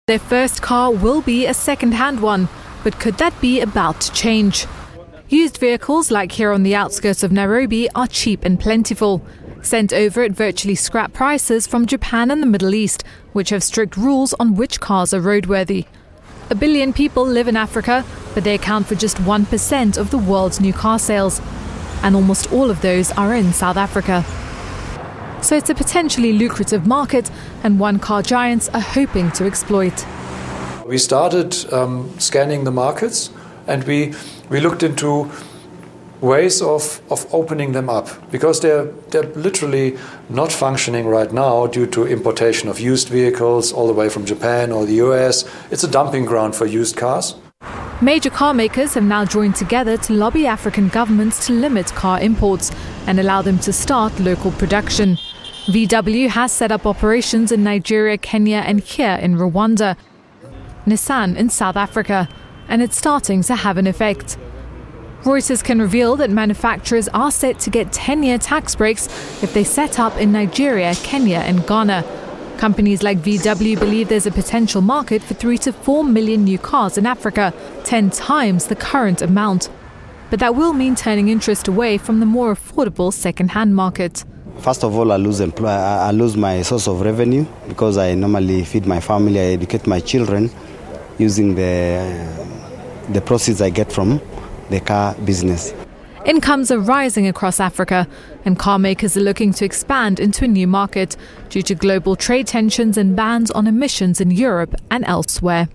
Their first car will be a second-hand one, but could that be about to change? Used vehicles, like here on the outskirts of Nairobi, are cheap and plentiful, sent over at virtually scrap prices from Japan and the Middle East, which have strict rules on which cars are roadworthy. 1 billion people live in Africa, but they account for just 1% of the world's new car sales, and almost all of those are in South Africa. So it's a potentially lucrative market, and one car giants are hoping to exploit. We started scanning the markets, and we looked into ways of opening them up, because they're literally not functioning right now due to importation of used vehicles all the way from Japan or the US. It's a dumping ground for used cars. Major car makers have now joined together to lobby African governments to limit car imports and allow them to start local production. VW has set up operations in Nigeria, Kenya and here in Rwanda. Nissan in South Africa, and it's starting to have an effect. Reuters can reveal that manufacturers are set to get 10-year tax breaks if they set up in Nigeria, Kenya and Ghana. Companies like VW believe there's a potential market for 3 to 4 million new cars in Africa, 10 times the current amount. But that will mean turning interest away from the more affordable second-hand market. First of all, I lose my source of revenue, because I normally feed my family, I educate my children using the proceeds I get from the car business. Incomes are rising across Africa, and car makers are looking to expand into a new market due to global trade tensions and bans on emissions in Europe and elsewhere.